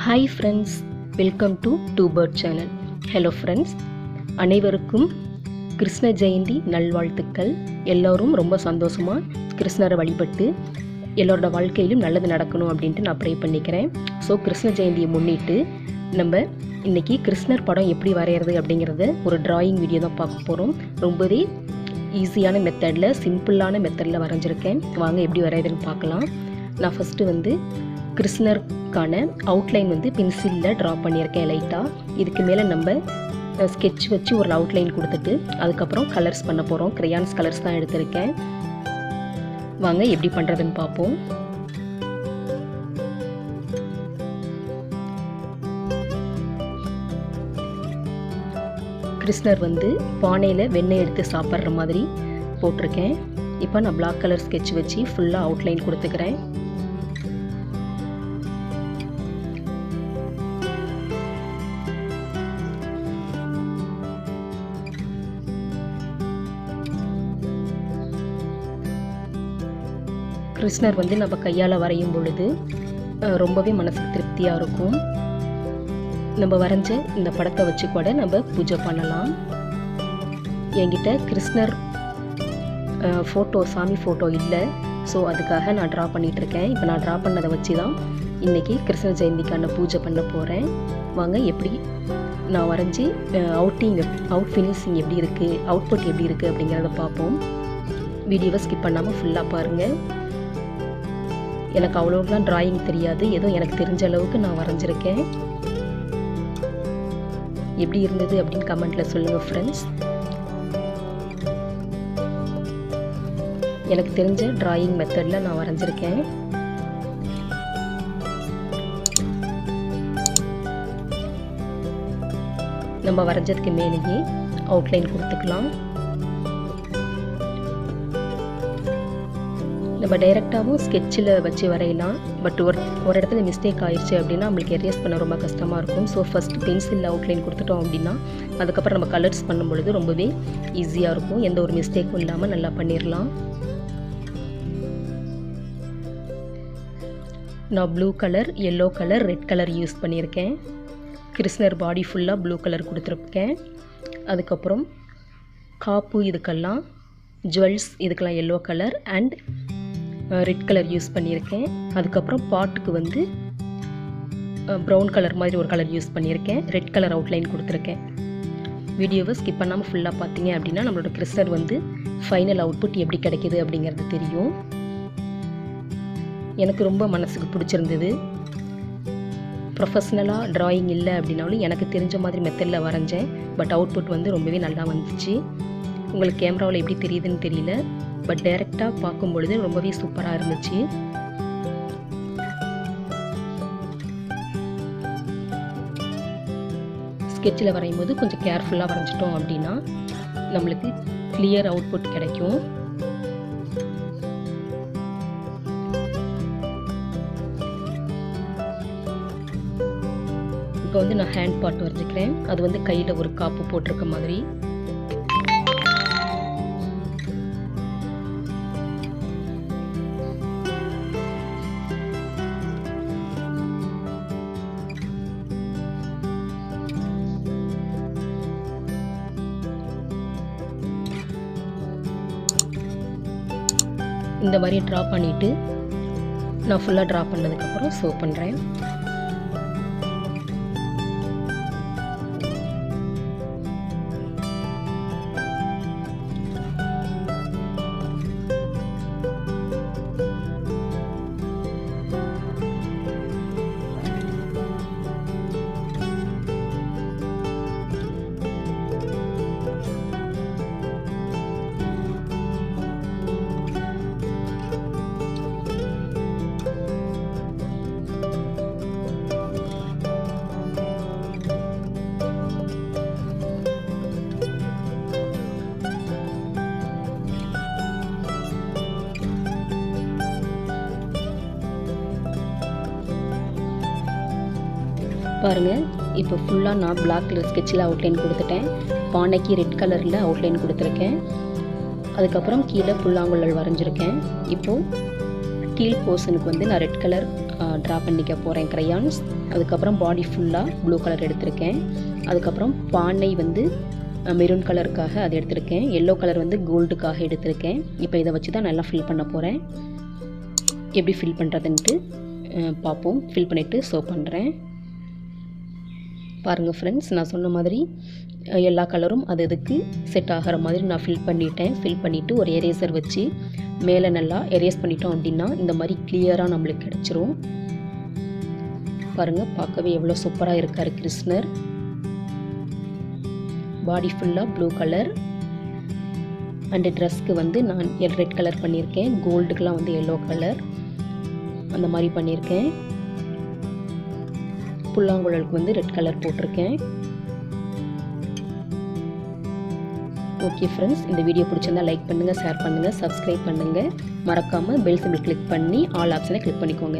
Hi friends, welcome to Two Bird channel. Hello friends, அனைவருக்கும் கிருஷ்ண ஜெயந்தி நல்வாழ்த்துக்கள். எல்லோரும் ரொம்ப சந்தோஷமாக கிருஷ்ணரை வழிபட்டு எல்லோரோட வாழ்க்கையிலும் நல்லது நடக்கணும் அப்படின்ட்டு நான் ப்ரே பண்ணிக்கிறேன். ஸோ கிருஷ்ண ஜெயந்தியை முன்னிட்டு நம்ம இன்றைக்கி கிருஷ்ணர் படம் எப்படி வரைகிறது அப்படிங்கிறத ஒரு டிராயிங் வீடியோ தான் பார்க்க போகிறோம். ரொம்பவே ஈஸியான மெத்தடில், சிம்பிளான மெத்தடில் வரைஞ்சிருக்கேன். வாங்க எப்படி வரைகிறதுன்னு பார்க்கலாம். நான் ஃபஸ்ட்டு கிருஷ்ணருக்கான அவுட்லைன் பென்சிலில் ட்ரா பண்ணியிருக்கேன் லைட்டாக. இதுக்கு மேலே நம்ம ஸ்கெட்ச் வச்சு ஒரு அவுட்லைன் கொடுத்துட்டு அதுக்கப்புறம் கலர்ஸ் பண்ண போகிறோம். கிரையான்ஸ் கலர்ஸ் தான் எடுத்திருக்கேன். வாங்க எப்படி பண்ணுறதுன்னு பார்ப்போம். கிருஷ்ணர் பானையில் வெண்ணெய் எடுத்து சாப்பிட்ற மாதிரி போட்டிருக்கேன். இப்போ நான் பிளாக் கலர் ஸ்கெட்ச் வச்சு ஃபுல்லாக அவுட்லைன் கொடுத்துக்கிறேன். கிருஷ்ணர் நம்ம கையால் வரையும் பொழுது ரொம்பவே மனசுக்கு திருப்தியாக இருக்கும். நம்ம வரைஞ்ச இந்த படத்தை வச்சு கூட நம்ம பூஜை பண்ணலாம். என்கிட்ட கிருஷ்ணர் ஃபோட்டோ, சாமி ஃபோட்டோ இல்லை. ஸோ அதுக்காக நான் ட்ரா பண்ணிகிட்ருக்கேன். இப்போ நான் ட்ரா பண்ணதை வச்சு தான் இன்றைக்கி கிருஷ்ண ஜெயந்திக்கான பூஜை பண்ண போகிறேன். வாங்க எப்படி நான் வரைஞ்சி அவுட் ஃபினிஷிங் எப்படி இருக்குது, அவுட்புட் எப்படி இருக்குது அப்படிங்கிறத பார்ப்போம். வீடியோவை ஸ்கிப் பண்ணாமல் ஃபுல்லாக பாருங்கள். எனக்கு அவ்வளோலாம் ட்ராயிங் தெரியாது, ஏதோ எனக்கு தெரிஞ்ச அளவுக்கு நான் வரைஞ்சிருக்கேன். எப்படி இருந்தது அப்படின்னு கமெண்ட்டில் சொல்லுங்கள் ஃப்ரெண்ட்ஸ். எனக்கு தெரிஞ்ச ட்ராயிங் மெத்தடில் நான் வரைஞ்சிருக்கேன். நம்ம வரைஞ்சதுக்கு மேலேயே அவுட்லைன் கொடுத்துக்கலாம். நம்ம டைரெக்டாகவும் ஸ்கெட்சில் வச்சு வரையலாம். பட் ஒரு இடத்துல மிஸ்டேக் ஆயிடுச்சு அப்படின்னா நம்மளுக்கு எரேஸ் பண்ண ரொம்ப கஷ்டமாக இருக்கும். ஸோ ஃபஸ்ட்டு பென்சிலில் அவுட்லைன் கொடுத்துட்டோம் அப்படின்னா அதுக்கப்புறம் நம்ம கலர்ஸ் பண்ணும்பொழுது ரொம்பவே ஈஸியாக இருக்கும். எந்த ஒரு மிஸ்டேக்கும் இல்லாமல் நல்லா பண்ணிடலாம். நான் blue colour, yellow colour, red colour use பண்ணியிருக்கேன். கிருஷ்ணர் பாடி ஃபுல்லாக ப்ளூ கலர் கொடுத்துருக்கேன். அதுக்கப்புறம் காப்பு, இதுக்கெல்லாம் ஜுவல்ஸ், இதுக்கெல்லாம் yellow colour and red colour use பண்ணியிருக்கேன். அதுக்கப்புறம் பாட்டுக்கு ப்ரௌன் கலர் மாதிரி ஒரு கலர் யூஸ் பண்ணியிருக்கேன். ரெட் கலர் அவுட்லைன் கொடுத்துருக்கேன். வீடியோவை ஸ்கிப் பண்ணாமல் ஃபுல்லாக பார்த்தீங்க அப்படின்னா நம்மளோட கிருஷ்ணர் ஃபைனல் அவுட்புட் எப்படி கிடைக்கிது அப்படிங்கிறது தெரியும். எனக்கு ரொம்ப மனசுக்கு பிடிச்சிருந்தது. ப்ரொஃபஷ்னலாக ட்ராயிங் இல்லை அப்படின்னாலும் எனக்கு தெரிஞ்ச மாதிரி மெத்தடில் வரைஞ்சேன். பட் அவுட்புட் ரொம்பவே நல்லா வந்துச்சு. உங்களுக்கு கேமராவில் எப்படி தெரியுதுன்னு தெரியல, பட் டைரெக்டாக பார்க்கும் பொழுது ரொம்பவே சூப்பராக இருந்துச்சு. ஸ்கெட்சில் வரையும் போது கொஞ்சம் கேர்ஃபுல்லாக வரைஞ்சிட்டோம் அப்படின்னா நம்மளுக்கு கிளியர் அவுட்புட் கிடைக்கும். இப்போ நான் ஹேண்ட் பார்ட் வரைஞ்சிக்கிறேன். அது கையில் ஒரு காப்பு போட்டிருக்க மாதிரி. இந்த மாதிரி ட்ரா பண்ணிவிட்டு நான் ஃபுல்லாக ட்ரா பண்ணதுக்கப்புறம் ஷோ பண்ணுறேன். பாருங்கள், இப்போ ஃபுல்லாக நான் பிளாக் கலர் ஸ்கெட்சில் அவுட்லைன் கொடுத்துட்டேன். பானைக்கு ரெட் கலரில் அவுட்லைன் கொடுத்துருக்கேன். அதுக்கப்புறம் கீழே புல்லாங்குழல் வரைஞ்சிருக்கேன். இப்போது கீழ் போர்ஷனுக்கு நான் ரெட் கலர் ட்ரா பண்ணிக்க போகிறேன் க்ரையான்ஸ். அதுக்கப்புறம் பாடி ஃபுல்லாக ப்ளூ கலர் எடுத்திருக்கேன். அதுக்கப்புறம் பானை வந்து மெரூன் கலருக்காக அது எடுத்திருக்கேன். எல்லோ கலர் வந்து கோல்டுக்காக எடுத்திருக்கேன். இப்போ இதை வச்சு தான் நல்லா ஃபில் பண்ண போகிறேன். எப்படி ஃபில் பண்ணுறதுன்ட்டு பார்ப்போம். ஃபில் பண்ணிவிட்டு ஷோ பண்ணுறேன். பாருங்கள் ஃப்ரெண்ட்ஸ், நான் சொன்ன மாதிரி எல்லா கலரும் அது அதுக்கு செட் ஆகிற மாதிரி நான் ஃபில் பண்ணிட்டேன். ஃபில் பண்ணிவிட்டு ஒரு எரேசர் வச்சு மேலே நல்லா எரேஸ் பண்ணிட்டோம் அப்படின்னா இந்த மாதிரி கிளியராக நம்மளுக்கு கிடச்சிரும். பாருங்கள், பார்க்கவே எவ்வளோ சூப்பராக இருக்கார் கிருஷ்ணர். பாடி ஃபுல்லாக ப்ளூ கலர் அண்டு ட்ரெஸ்க்கு வந்து நான் ரெட் கலர் பண்ணியிருக்கேன். கோல்டுக்கெலாம் வந்து எல்லோ கலர் அந்த மாதிரி பண்ணியிருக்கேன். புல்லாங்குழலுக்கு வந்து ரெட் கலர் போட்டிருக்கேன். ஓகே ஃப்ரெண்ட்ஸ், இந்த வீடியோ பிடிச்சிருந்தா லைக் பண்ணுங்கள், ஷேர் பண்ணுங்கள், சப்ஸ்கிரைப் பண்ணுங்கள். மறக்காமல் பெல் சிம்பிள் கிளிக் பண்ணி ஆல் ஆப்ஷனை கிளிக் பண்ணிக்கோங்க.